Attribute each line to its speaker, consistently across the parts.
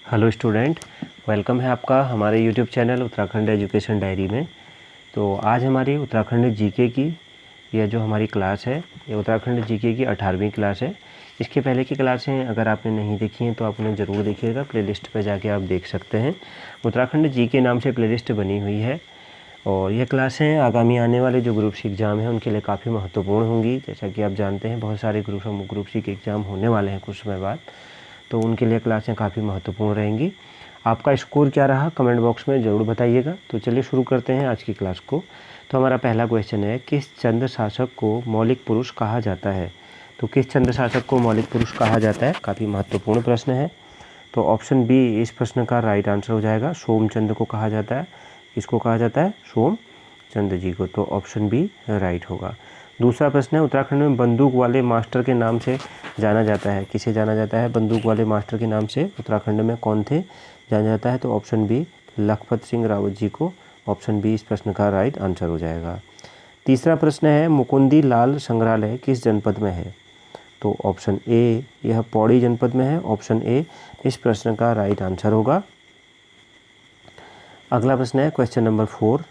Speaker 1: Hello student, welcome है आपका हमारे YouTube channel Uttarakhand education diary में। तो आज हमारी उत्तराखंड जीके की यह जो हमारी क्लास है, ये उत्तराखंड जीके की 18वीं क्लास है। इसके पहले की क्लासें अगर आपने नहीं देखी हैं तो आप उन्हें ज़रूर देखिएगा, प्लेलिस्ट पर जाके आप देख सकते हैं। उत्तराखंड जीके नाम से प्लेलिस्ट बनी हुई है और यह क्लासें आगामी आने वाले जो ग्रुप सी एग्ज़ाम हैं उनके लिए काफ़ी महत्वपूर्ण होंगी। जैसा कि आप जानते हैं बहुत सारे ग्रुप सी के एग्ज़ाम होने वाले हैं कुछ समय बाद, तो उनके लिए क्लासें काफ़ी महत्वपूर्ण रहेंगी। आपका स्कोर क्या रहा कमेंट बॉक्स में ज़रूर बताइएगा। तो चलिए शुरू करते हैं आज की क्लास को। तो हमारा पहला क्वेश्चन है, किस चंद्र शासक को मौलिक पुरुष कहा जाता है? तो किस चंद्र शासक को मौलिक पुरुष कहा जाता है, काफ़ी महत्वपूर्ण प्रश्न है। तो ऑप्शन बी इस प्रश्न का राइट आंसर हो जाएगा, सोमचंद्र को कहा जाता है। किसको कहा जाता है? सोमचंद्र जी को। तो ऑप्शन बी राइट होगा। दूसरा प्रश्न है, उत्तराखंड में बंदूक वाले मास्टर के नाम से जाना जाता है। किसे जाना जाता है बंदूक वाले मास्टर के नाम से? उत्तराखंड में कौन थे जाना जाता है? तो ऑप्शन बी लखपत सिंह रावत जी को। ऑप्शन बी इस प्रश्न का राइट आंसर हो जाएगा। तीसरा प्रश्न है, मुकुंदी लाल संग्रहालय किस जनपद में है? तो ऑप्शन ए यह पौड़ी जनपद में है। ऑप्शन ए इस प्रश्न का राइट आंसर होगा। अगला प्रश्न है क्वेश्चन नंबर 4,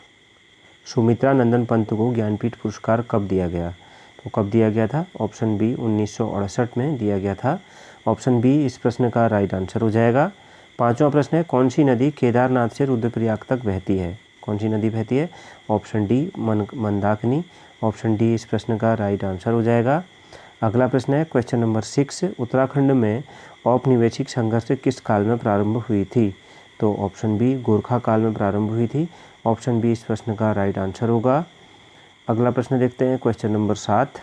Speaker 1: सुमित्रा नंदन पंत को ज्ञानपीठ पुरस्कार कब दिया गया? तो कब दिया गया था? ऑप्शन बी 1968 में दिया गया था। ऑप्शन बी इस प्रश्न का राइट आंसर हो जाएगा। पांचवा प्रश्न है, कौन सी नदी केदारनाथ से रुद्रप्रयाग तक बहती है? कौन सी नदी बहती है? Option D Mandakini. Option D इस प्रश्न का राइट आंसर हो जाएगा। अगला प्रश्न है क्वेश्चन नंबर 6, उत्तराखंड में औपनिवेशिक संघर्ष किस काल में प्रारंभ हुई थी? तो ऑप्शन बी गोरखा काल में प्रारंभ हुई थी। ऑप्शन बी इस प्रश्न का राइट आंसर होगा। अगला प्रश्न देखते हैं क्वेश्चन नंबर 7।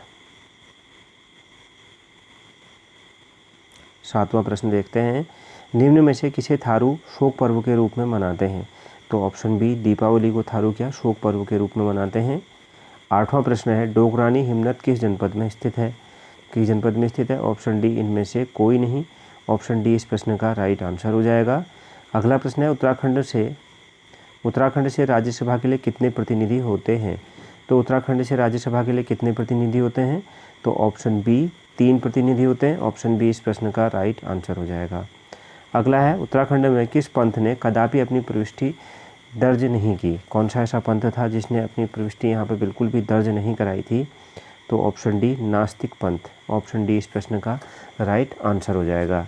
Speaker 1: सातवां प्रश्न देखते हैं, निम्न में से किसे थारू शोक पर्व के रूप में मनाते हैं? तो ऑप्शन बी दीपावली को थारू क्या शोक पर्व के रूप में मनाते हैं। आठवां प्रश्न है, डोगरानी हिमनद किस जनपद में स्थित है? किस जनपद में स्थित है? ऑप्शन डी इनमें से कोई नहीं। ऑप्शन डी इस प्रश्न का राइट आंसर हो जाएगा। अगला प्रश्न है, उत्तराखंड से राज्यसभा के लिए कितने प्रतिनिधि होते हैं? तो उत्तराखंड से राज्यसभा के लिए कितने प्रतिनिधि होते हैं? तो ऑप्शन बी 3 प्रतिनिधि होते हैं। ऑप्शन बी इस प्रश्न का राइट आंसर हो जाएगा। अगला है, उत्तराखंड में किस पंथ ने कदापि अपनी प्रविष्टि दर्ज नहीं की? कौन सा ऐसा पंथ था जिसने अपनी प्रविष्टि यहाँ पर बिल्कुल भी दर्ज नहीं कराई थी? तो ऑप्शन डी नास्तिक पंथ। ऑप्शन डी इस प्रश्न का राइट आंसर हो जाएगा।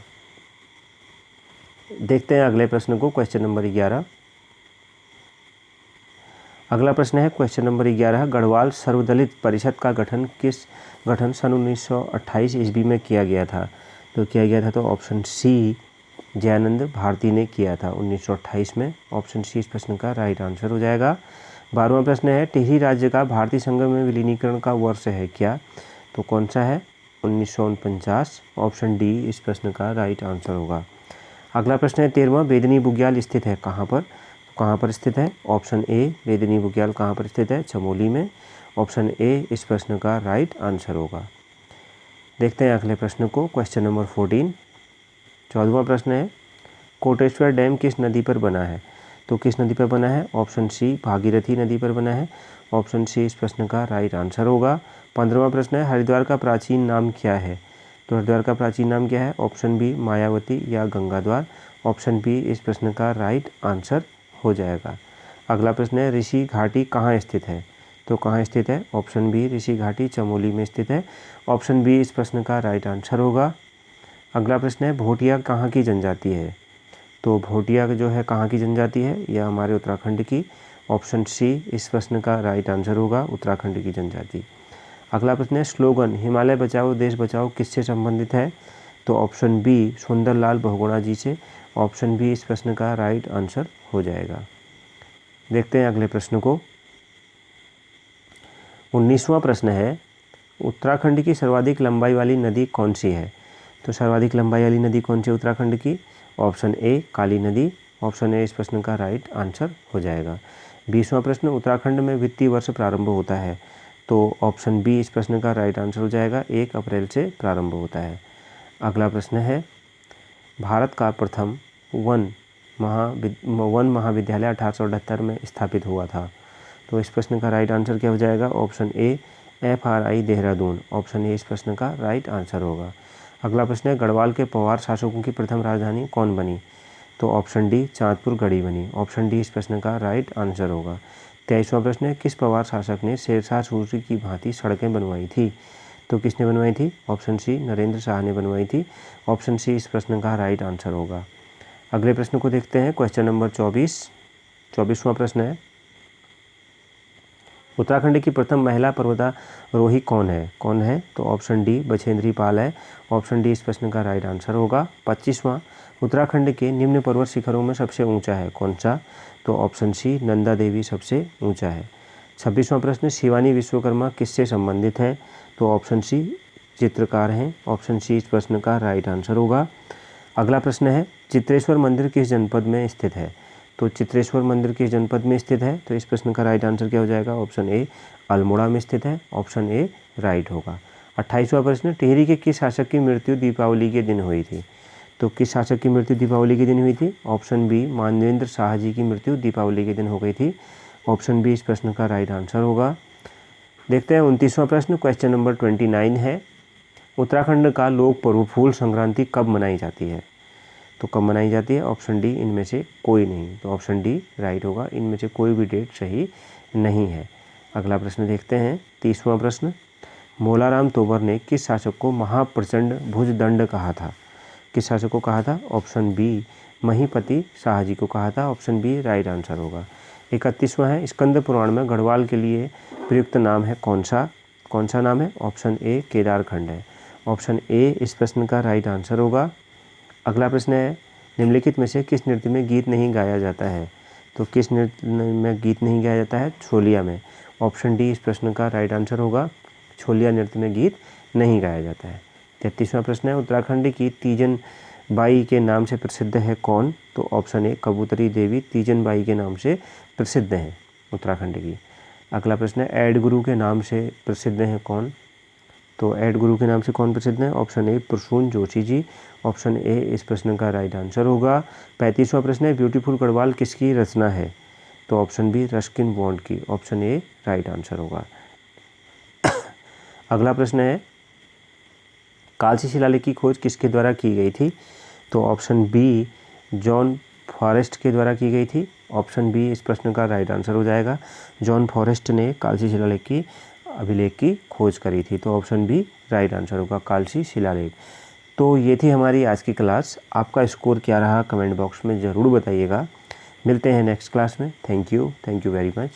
Speaker 1: देखते हैं अगले प्रश्न को, क्वेश्चन नंबर 11। अगला प्रश्न है क्वेश्चन नंबर 11, गढ़वाल सर्वदलित परिषद का गठन सन 1928 ईस्वी में किया गया था? तो किया गया था तो ऑप्शन सी जयानंद भारती ने किया था 1928 में। ऑप्शन सी इस प्रश्न का राइट आंसर हो जाएगा। 12वां प्रश्न है, टिहरी राज्य का भारतीय संघ में विलीनीकरण का वर्ष है क्या? तो कौन सा है? 1949। ऑप्शन डी इस प्रश्न का राइट आंसर होगा। अगला प्रश्न है 13वां, बेदनी बुग्याल स्थित है कहाँ पर? कहाँ पर स्थित है? ऑप्शन ए बेदनी बुग्याल कहाँ पर स्थित है? चमोली में। ऑप्शन ए इस प्रश्न का राइट आंसर होगा। देखते हैं अगले प्रश्न को, क्वेश्चन नंबर 14। 14वां प्रश्न है, कोटेश्वर डैम किस नदी पर बना है? तो किस नदी पर बना है? ऑप्शन सी भागीरथी नदी पर बना है। ऑप्शन सी इस प्रश्न का राइट आंसर होगा। 15वां प्रश्न है, हरिद्वार का प्राचीन नाम क्या है? तो हरिद्वार का प्राचीन नाम क्या है? ऑप्शन बी मायावती या गंगाद्वार। ऑप्शन बी इस प्रश्न का राइट आंसर हो जाएगा। अगला प्रश्न है, ऋषि घाटी कहाँ स्थित है? तो कहाँ स्थित है? ऑप्शन बी ऋषि घाटी चमोली में स्थित है। ऑप्शन बी इस प्रश्न का राइट आंसर होगा। अगला प्रश्न है, भोटिया कहाँ की जनजाति है? तो भोटिया जो है कहाँ की जनजाति है? यह हमारे उत्तराखंड की। ऑप्शन सी इस प्रश्न का राइट आंसर होगा, उत्तराखंड की जनजाति। अगला प्रश्न है, स्लोगन हिमालय बचाओ देश बचाओ किससे संबंधित है? तो ऑप्शन बी सुंदरलाल बहुगुणा जी से। ऑप्शन बी इस प्रश्न का राइट आंसर हो जाएगा। देखते हैं अगले प्रश्न को। 19वां प्रश्न है, उत्तराखंड की सर्वाधिक लंबाई वाली नदी कौन सी है? तो सर्वाधिक लंबाई वाली नदी कौन सी है उत्तराखंड की? ऑप्शन ए काली नदी। ऑप्शन ए इस प्रश्न का राइट आंसर हो जाएगा। 20वां प्रश्न, उत्तराखंड में वित्तीय वर्ष प्रारंभ होता है? तो ऑप्शन बी इस प्रश्न का राइट आंसर हो जाएगा, 1 अप्रैल से प्रारंभ होता है। अगला प्रश्न है, भारत का प्रथम वन महाविद्यालय 1878 में स्थापित हुआ था? तो इस प्रश्न का राइट आंसर क्या हो जाएगा? Option A FRI Dehradun. Option A इस प्रश्न का राइट आंसर होगा। अगला प्रश्न है, गढ़वाल के पवार शासकों की प्रथम राजधानी कौन बनी? तो ऑप्शन डी चांदपुर गढ़ी बनी। ऑप्शन डी इस प्रश्न का राइट आंसर होगा। 23वां प्रश्न है, किस पवार शासक ने शेरशाह सूरी की भांति सड़कें बनवाई थी? तो किसने बनवाई थी? ऑप्शन सी नरेंद्र शाह ने बनवाई थी। ऑप्शन सी इस प्रश्न का राइट आंसर होगा। अगले प्रश्न को देखते हैं, क्वेश्चन नंबर 24वां प्रश्न है, उत्तराखंड की प्रथम महिला पर्वतारोही कौन है? तो ऑप्शन डी बछेंद्री पाल है। ऑप्शन डी इस प्रश्न का राइट आंसर होगा। 25वां, उत्तराखंड के निम्न पर्वत शिखरों में सबसे ऊंचा है कौन सा? तो ऑप्शन सी नंदा देवी सबसे ऊंचा है। 26वां प्रश्न, शिवानी विश्वकर्मा किससे संबंधित है? तो ऑप्शन सी चित्रकार हैं। ऑप्शन सी इस प्रश्न का राइट आंसर होगा। अगला प्रश्न है, चित्रेश्वर मंदिर किस जनपद में स्थित है? तो चित्रेश्वर मंदिर किस जनपद में स्थित है? तो इस प्रश्न का राइट आंसर क्या हो जाएगा? ऑप्शन ए अल्मोड़ा में स्थित है। ऑप्शन ए राइट होगा। 28वां प्रश्न, टिहरी के किस शासक की मृत्यु दीपावली के दिन हुई थी? तो किस शासक की मृत्यु दीपावली के दिन हुई थी? ऑप्शन बी मानवेंद्र शाह जी की मृत्यु दीपावली के दिन हो गई थी। ऑप्शन बी इस प्रश्न का राइट आंसर होगा। देखते हैं 29वां प्रश्न, क्वेश्चन नंबर 29 है, उत्तराखंड का लोक पर्व फूल संक्रांति कब मनाई जाती है? तो कब मनाई जाती है? ऑप्शन डी इनमें से कोई नहीं। तो ऑप्शन डी राइट होगा, इनमें से कोई भी डेट सही नहीं है। अगला प्रश्न देखते हैं, 30वां प्रश्न, मोलाराम तोमर ने किस शासक को महाप्रचंड भुजदंड कहा था? किस शासक को कहा था? ऑप्शन बी महीपति शाह जी को कहा था। ऑप्शन बी राइट आंसर होगा। 31वां है, स्कंद पुराण में गढ़वाल के लिए प्रयुक्त नाम है कौन सा नाम है? ऑप्शन ए केदारखंड है। ऑप्शन ए इस प्रश्न का राइट आंसर होगा। अगला प्रश्न है, निम्नलिखित में से किस नृत्य में गीत नहीं गाया जाता है? तो किस नृत्य में गीत नहीं गाया जाता है? छोलिया में। ऑप्शन डी इस प्रश्न का राइट आंसर होगा। छोलिया नृत्य में गीत नहीं गाया जाता है। 33वां प्रश्न है, उत्तराखंड की तीजन बाई के नाम से प्रसिद्ध है कौन? तो ऑप्शन ए कबूतरी देवी तीजन बाई के नाम से प्रसिद्ध हैं उत्तराखंड की। अगला प्रश्न है, ऐड गुरु के नाम से प्रसिद्ध हैं कौन? तो ऐड गुरु के नाम से कौन प्रसिद्ध है? Option A Prasoon Joshi ji. Option A इस प्रश्न का राइट आंसर होगा। 35वां प्रश्न है, ब्यूटीफुल गढ़वाल किसकी रचना है? तो ऑप्शन बी रस्किन बॉन्ड की। ऑप्शन ए राइट आंसर होगा। अगला प्रश्न है, कालसी शिलालेख की खोज किसके द्वारा की गई थी? तो ऑप्शन बी जॉन फॉरेस्ट के द्वारा की गई थी। ऑप्शन बी इस प्रश्न का राइट आंसर हो जाएगा। जॉन फॉरेस्ट ने कालसी शिलालेख की अभिलेख की खोज करी थी। तो ऑप्शन बी राइट आंसर होगा, कालसी शिलालेख। तो ये थी हमारी आज की क्लास। आपका स्कोर क्या रहा कमेंट बॉक्स में ज़रूर बताइएगा। मिलते हैं नेक्स्ट क्लास में। Thank you very much.